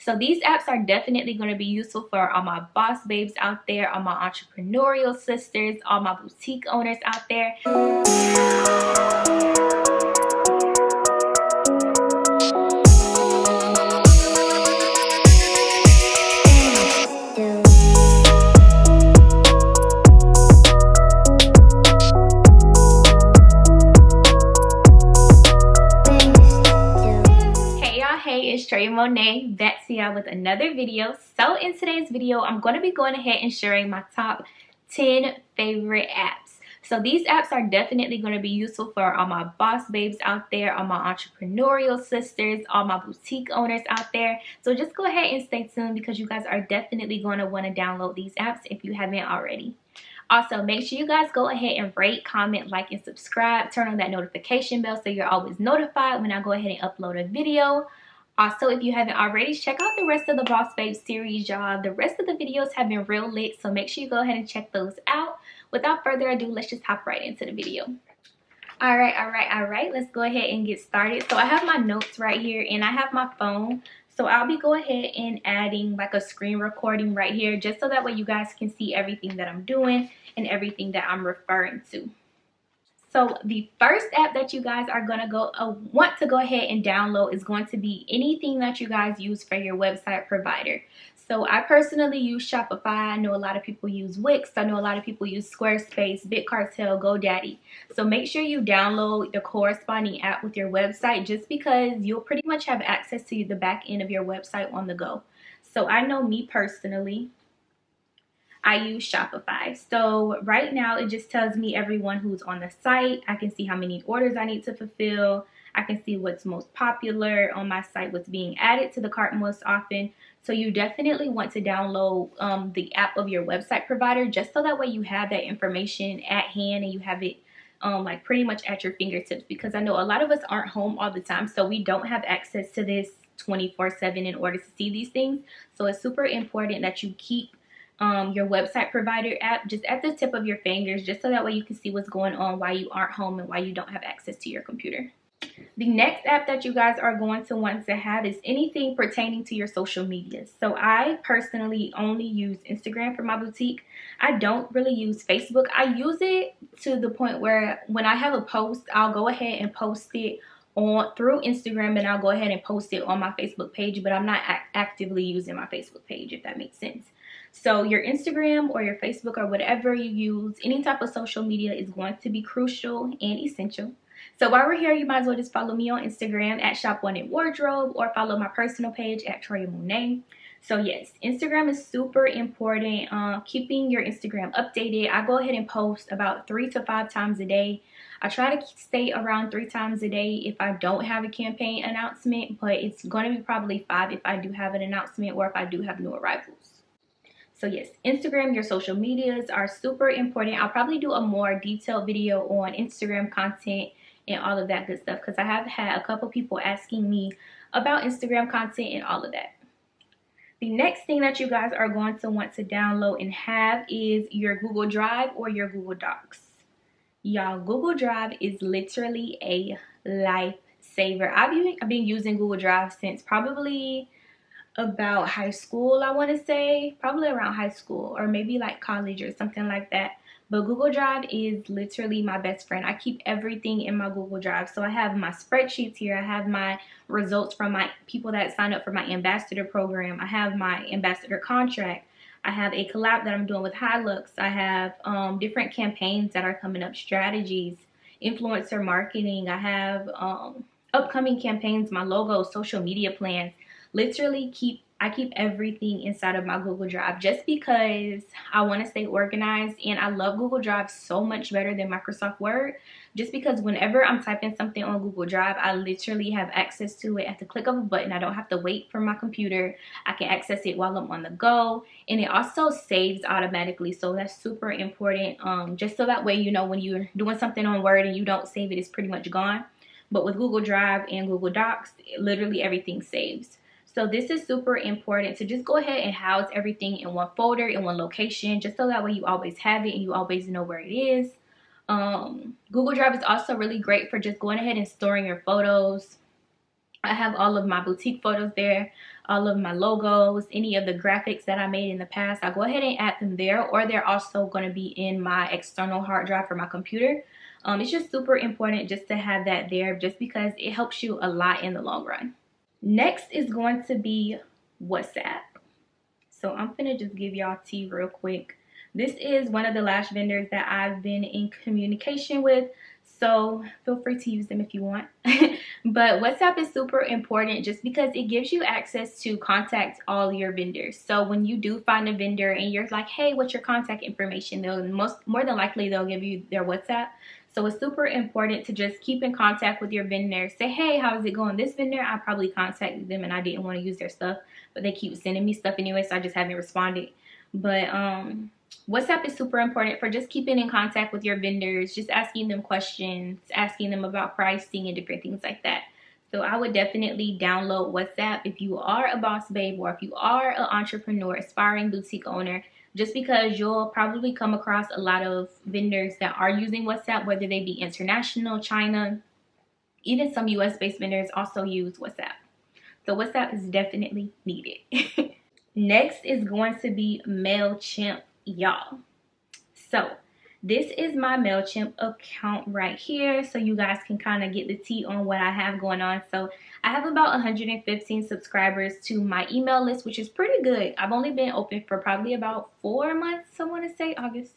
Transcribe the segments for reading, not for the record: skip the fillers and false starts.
So these apps are definitely going to be useful for all my boss babes out there, all my entrepreneurial sisters, all my boutique owners out there. Hey, it's Troyia Monay, back to y'all with another video. So in today's video, I'm going to be going ahead and sharing my top 10 favorite apps. So these apps are definitely going to be useful for all my boss babes out there, all my entrepreneurial sisters, all my boutique owners out there. So just go ahead and stay tuned because you guys are definitely going to want to download these apps if you haven't already. Also, make sure you guys go ahead and rate, comment, like, and subscribe. Turn on that notification bell so you're always notified when I go ahead and upload a video. Also, if you haven't already, check out the rest of the Boss Babe series, y'all. The rest of the videos have been real lit, so make sure you go ahead and check those out. Without further ado, let's just hop right into the video. All right. Let's go ahead and get started. So I have my notes right here, and I have my phone. So I'll be going ahead and adding like a screen recording right here, just so that way you guys can see everything that I'm doing and everything that I'm referring to. So the first app that you guys are gonna want to go ahead and download is going to be anything that you guys use for your website provider. So I personally use Shopify. I know a lot of people use Wix. I know a lot of people use Squarespace, BitCartel, GoDaddy. So make sure you download the corresponding app with your website, just because you'll pretty much have access to the back end of your website on the go. So I know me personally, I use Shopify. So right now it just tells me everyone who's on the site. I can see how many orders I need to fulfill. I can see what's most popular on my site, what's being added to the cart most often. So you definitely want to download the app of your website provider, just so that way you have that information at hand and you have it like pretty much at your fingertips, because I know a lot of us aren't home all the time, so we don't have access to this 24/7 in order to see these things. So it's super important that you keep your website provider app just at the tip of your fingers, just so that way you can see what's going on while you aren't home and while you don't have access to your computer. The next app that you guys are going to want to have is anything pertaining to your social media. So I personally only use Instagram for my boutique. I don't really use Facebook. I use it to the point where when I have a post, I'll go ahead and post it through Instagram, and I'll go ahead and post it on my Facebook page, but I'm not actively using my Facebook page, if that makes sense. So your Instagram or your Facebook or whatever you use, any type of social media is going to be crucial and essential. So while we're here, you might as well just follow me on Instagram at Shop1Wardrobe, or follow my personal page at Troyia Monay. So yes, Instagram is super important. Keeping your Instagram updated. I go ahead and post about 3 to 5 times a day. I try to stay around 3 times a day if I don't have a campaign announcement, but it's going to be probably 5 if I do have an announcement or if I do have new arrivals. So yes, Instagram, your social medias are super important. I'll probably do a more detailed video on Instagram content and all of that good stuff, because I have had a couple people asking me about Instagram content and all of that. The next thing that you guys are going to want to download and have is your Google Drive or your Google Docs. Y'all, Google Drive is literally a lifesaver. I've been using Google Drive since probably about high school. I want to say probably around high school or maybe like college or something like that. But Google Drive is literally my best friend. I keep everything in my Google Drive. So I have my spreadsheets here. I have my results from my people that sign up for my ambassador program. I have my ambassador contract. I have a collab that I'm doing with Hilux. I have different campaigns that are coming up, strategies, influencer marketing. I have upcoming campaigns, my logo, social media plans. Literally I keep everything inside of my Google Drive, just because I want to stay organized, and I love Google Drive so much better than Microsoft Word, just because whenever I'm typing something on Google Drive, I literally have access to it at the click of a button. I don't have to wait for my computer. I can access it while I'm on the go, and it also saves automatically, so that's super important, just so that way, you know, when you're doing something on Word and you don't save it, it's pretty much gone. But with Google Drive and Google Docs, literally everything saves. So this is super important to just go ahead and house everything in one folder, in one location, just so that way you always have it and you always know where it is. Google Drive is also really great for just going ahead and storing your photos, I have all of my boutique photos there, all of my logos, any of the graphics that I made in the past. I go ahead and add them there, or they're also going to be in my external hard drive for my computer. It's just super important just to have that there, just because it helps you a lot in the long run. Next is going to be WhatsApp. So I'm gonna just give y'all tea real quick. This is one of the lash vendors that I've been in communication with, so feel free to use them if you want. But WhatsApp is super important just because it gives you access to contact all your vendors. So when you do find a vendor and you're like, hey, what's your contact information, they'll more than likely they'll give you their WhatsApp. So it's super important to just keep in contact with your vendor. Say, hey, how's it going? This vendor, I probably contacted them and I didn't want to use their stuff, but they keep sending me stuff anyway, so I just haven't responded. But WhatsApp is super important for just keeping in contact with your vendors, just asking them questions, asking them about pricing and different things like that. So I would definitely download WhatsApp if you are a boss babe or if you are an entrepreneur, aspiring boutique owner, just because you'll probably come across a lot of vendors that are using WhatsApp, whether they be international, China, even some US based vendors also use WhatsApp. So WhatsApp is definitely needed. Next is going to be MailChimp, y'all. So this is my MailChimp account right here, so you guys can kind of get the tea on what I have going on. So I have about 115 subscribers to my email list, which is pretty good. I've only been open for probably about 4 months, I want to say August,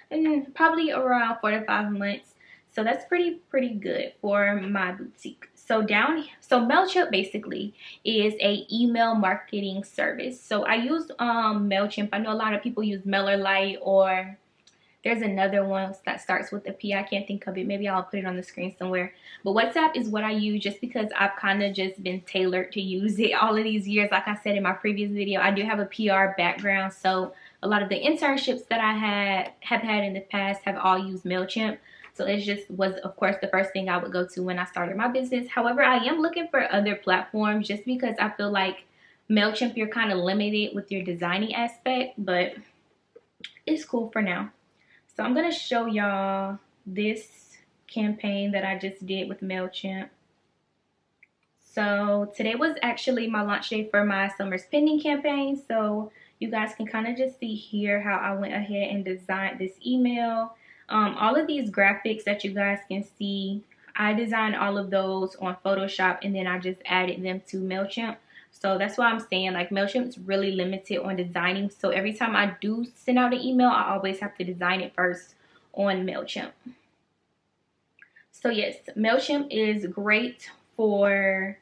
and probably around 4 to 5 months. So that's pretty good for my boutique. So MailChimp basically is a email marketing service. So I use MailChimp. I know a lot of people use MailerLite, or there's another one that starts with a P. I can't think of it. Maybe I'll put it on the screen somewhere. But WhatsApp is what I use just because I've kind of just been tailored to use it all of these years. Like I said in my previous video, I do have a PR background. So a lot of the internships that I have had in the past have all used MailChimp. So it just was, of course, the first thing I would go to when I started my business. However, I am looking for other platforms just because I feel like MailChimp, you're kind of limited with your designing aspect, but it's cool for now. So I'm going to show y'all this campaign that I just did with MailChimp. So today was actually my launch day for my summer spending campaign. So you guys can kind of just see here how I went ahead and designed this email. All of these graphics that you guys can see, I designed all of those on Photoshop and then I just added them to MailChimp. So that's why I'm saying, like, MailChimp is really limited on designing. So every time I do send out an email, I always have to design it first on MailChimp. So yes, MailChimp is great for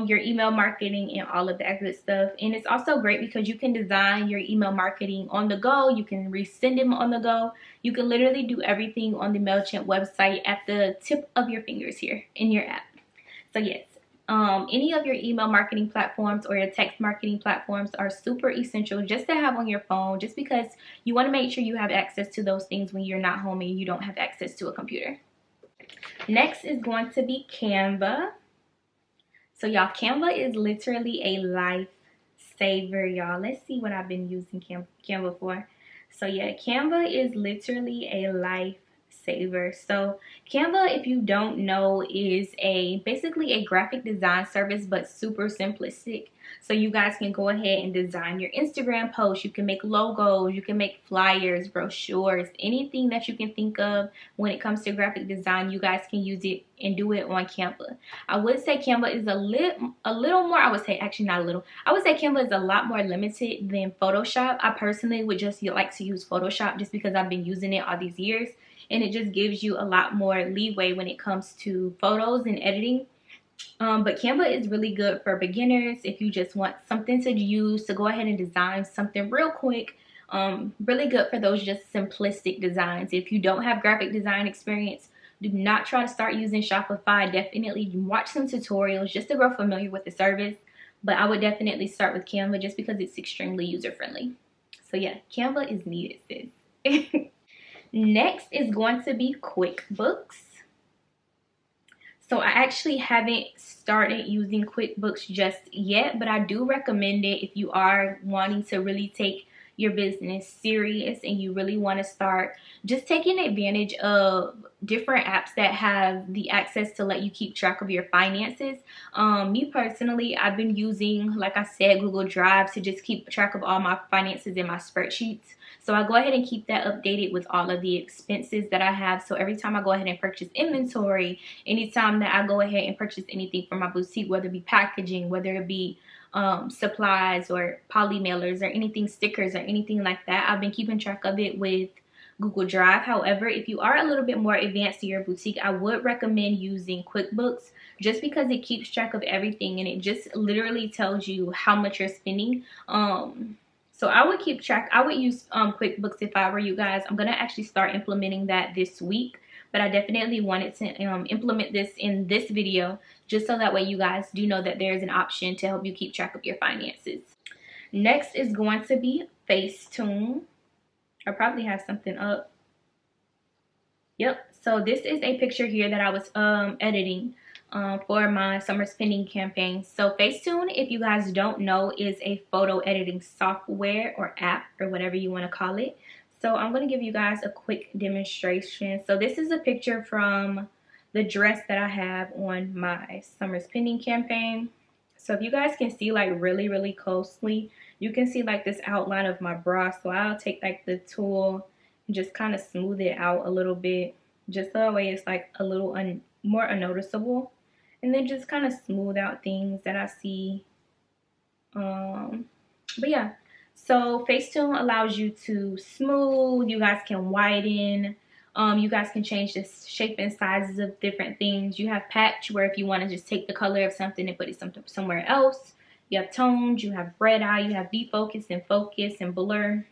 your email marketing and all of that good stuff. And it's also great because you can design your email marketing on the go. You can resend them on the go. You can literally do everything on the MailChimp website at the tip of your fingers here in your app. So yes, any of your email marketing platforms or your text marketing platforms are super essential just to have on your phone, just because you want to make sure you have access to those things when you're not home and you don't have access to a computer. Next is going to be Canva. So y'all, Canva is literally a lifesaver, y'all. Let's see what I've been using Canva for. So yeah, Canva is literally a lifesaver. So Canva, if you don't know, is basically a graphic design service, but super simplistic. So you guys can go ahead and design your Instagram posts. You can make logos, you can make flyers, brochures, anything that you can think of when it comes to graphic design. You guys can use it and do it on Canva. I would say Canva is a little more, I would say, actually not a little, I would say Canva is a lot more limited than Photoshop. I personally would just like to use Photoshop just because I've been using it all these years, and it just gives you a lot more leeway when it comes to photos and editing. But Canva is really good for beginners if you just want something to use to go ahead and design something real quick. Really good for those just simplistic designs. If you don't have graphic design experience, do not try to start using Shopify. Definitely watch some tutorials just to grow familiar with the service. But I would definitely start with Canva just because it's extremely user-friendly. So yeah, Canva is needed, sis. Next is going to be QuickBooks. So I actually haven't started using QuickBooks just yet, but I do recommend it if you are wanting to really take your business serious and you really want to start just taking advantage of different apps that have the access to let you keep track of your finances. Me personally, I've been using, like I said, Google Drive to just keep track of all my finances in my spreadsheets. So I go ahead and keep that updated with all of the expenses that I have. So every time I go ahead and purchase inventory, anytime that I go ahead and purchase anything for my boutique, whether it be packaging, whether it be supplies or poly mailers or anything, stickers or anything like that, I've been keeping track of it with Google Drive. However, if you are a little bit more advanced in your boutique, I would recommend using QuickBooks, just because it keeps track of everything and it just literally tells you how much you're spending. So I would keep track. I would use QuickBooks if I were you guys. I'm gonna actually start implementing that this week, but I definitely wanted to implement this in this video just so that way you guys do know that there's an option to help you keep track of your finances. Next is going to be Facetune. I probably have something up. Yep, so this is a picture here that I was editing for my summer spending campaign. So Facetune, if you guys don't know, is a photo editing software or app or whatever you want to call it. So I'm going to give you guys a quick demonstration. So this is a picture from the dress that I have on my summer spending campaign. So if you guys can see like really closely, you can see like this outline of my bra. So I'll take like the tool and just kind of smooth it out a little bit, just so that way it's like a little more unnoticeable. And then just kind of smooth out things that I see. But yeah, so Facetune allows you to smooth. You guys can widen. You guys can change the shape and sizes of different things. You have patch, where if you want to just take the color of something and put it somewhere else. You have tones, you have red eye, you have defocus and focus and blur.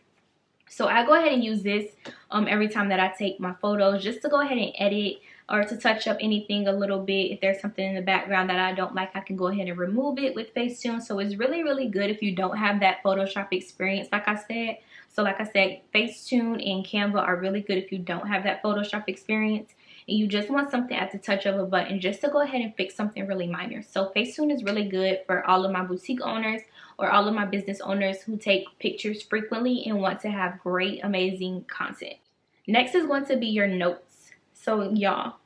So I go ahead and use this every time that I take my photos, just to go ahead and edit or to touch up anything a little bit. If there's something in the background that I don't like, I can go ahead and remove it with Facetune. So it's really good if you don't have that Photoshop experience, like I said. So like I said, Facetune and Canva are really good if you don't have that Photoshop experience and you just want something at the touch of a button, just to go ahead and fix something really minor. So Facetune is really good for all of my boutique owners or all of my business owners who take pictures frequently and want to have great, amazing content. Next is going to be your notes. So y'all,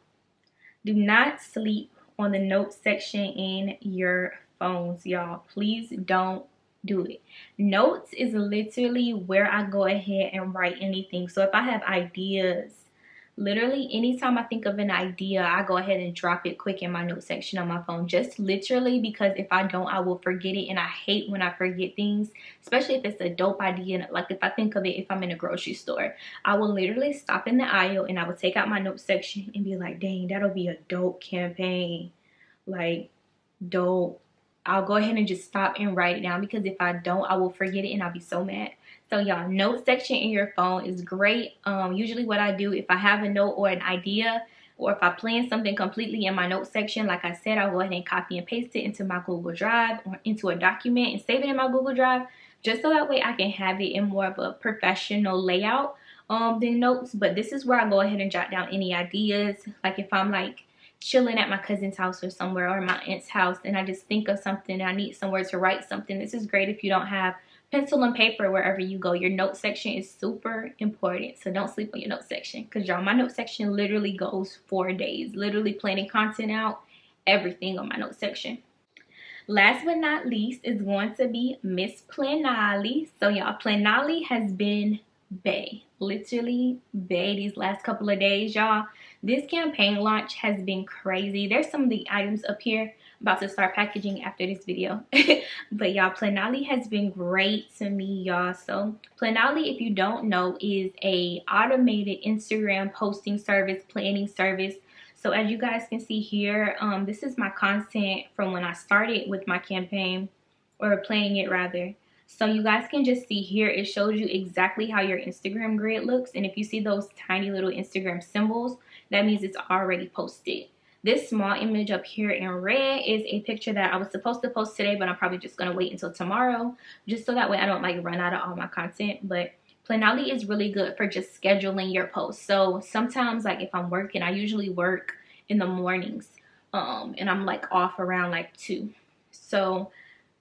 do not sleep on the notes section in your phones, y'all. Please don't do it. Notes is literally where I go ahead and write anything. So if I have ideas, literally anytime I think of an idea, I go ahead and drop it quick in my note section on my phone, just literally because if I don't, I will forget it, and I hate when I forget things, especially if it's a dope idea. Like if I think of it, if I'm in a grocery store, I will literally stop in the aisle and I will take out my note section and be like, dang, that'll be a dope campaign, like dope. I'll go ahead and just stop and write it down, because if I don't, I will forget it and I'll be so mad. So y'all, note section in your phone is great. Usually what I do, if I have a note or an idea, or if I plan something completely in my note section, like I said, I'll go ahead and copy and paste it into my Google Drive or into a document and save it in my Google Drive, just so that way I can have it in more of a professional layout than notes. But this is where I go ahead and jot down any ideas. Like if I'm like chilling at my cousin's house or somewhere, or my aunt's house, and I just think of something and I need somewhere to write something, this is great if you don't have pencil and paper wherever you go. Your note section is super important, so don't sleep on your note section, because y'all, my note section literally goes 4 days, literally planning content out, everything on my note section. Last but not least is going to be Miss Planali. So y'all, Planali has been bae, literally bae these last couple of days, y'all. This campaign launch has been crazy. There's some of the items up here, about to start packaging after this video. But y'all, Planali has been great to me, y'all. So Planali, if you don't know, is a automated Instagram posting service, planning service. So as you guys can see here, this is my content from when I started with my campaign, or planning it rather. So you guys can just see here, it shows you exactly how your Instagram grid looks. And if you see those tiny little Instagram symbols, that means it's already posted. This small image up here in red is a picture that I was supposed to post today, but I'm probably just going to wait until tomorrow, just so that way I don't like run out of all my content. But Planali is really good for just scheduling your posts. So sometimes, like if I'm working, I usually work in the mornings, and I'm like off around like 2. So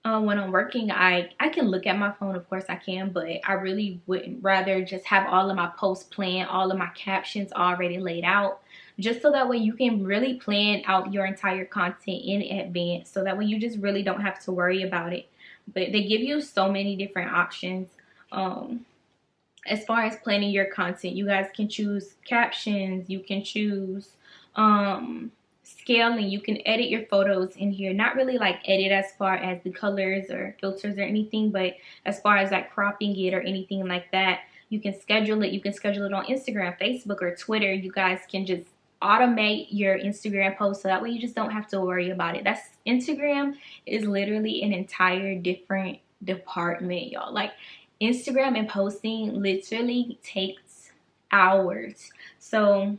when I'm working, I can look at my phone, of course I can, but I really wouldn't rather just have all of my posts planned, all of my captions already laid out, just so that way you can really plan out your entire content in advance, so that way you just really don't have to worry about it. But they give you so many different options. As far as planning your content, you guys can choose captions, you can choose scaling, you can edit your photos in here. Not really like edit as far as the colors or filters or anything, but as far as like cropping it or anything like that, you can schedule it. You can schedule it on Instagram, Facebook, or Twitter. You guys can just automate your Instagram post, so that way you just don't have to worry about it. That's Instagram is literally an entire different department, y'all. Like, Instagram and posting literally takes hours. So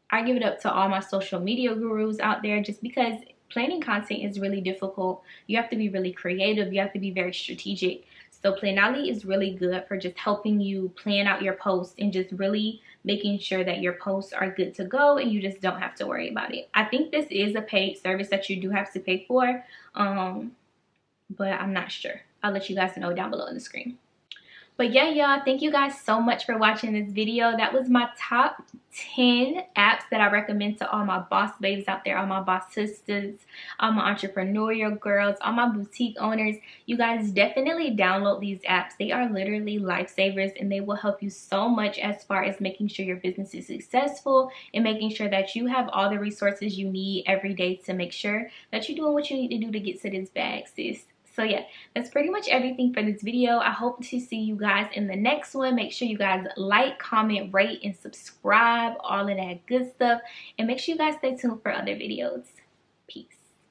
I give it up to all my social media gurus out there, just because planning content is really difficult. You have to be really creative. You have to be very strategic. So Planoly is really good for just helping you plan out your posts and just really making sure that your posts are good to go and you just don't have to worry about it. I think this is a paid service that you do have to pay for, but I'm not sure. I'll let you guys know down below in the screen. But yeah, y'all, thank you guys so much for watching this video. That was my top 10 apps that I recommend to all my boss babes out there, all my boss sisters, all my entrepreneurial girls, all my boutique owners. You guys definitely download these apps. They are literally lifesavers, and they will help you so much as far as making sure your business is successful and making sure that you have all the resources you need every day to make sure that you're doing what you need to do to get to this bag, sis. So yeah, that's pretty much everything for this video. I hope to see you guys in the next one. Make sure you guys like, comment, rate, and subscribe, all of that good stuff. And make sure you guys stay tuned for other videos. Peace.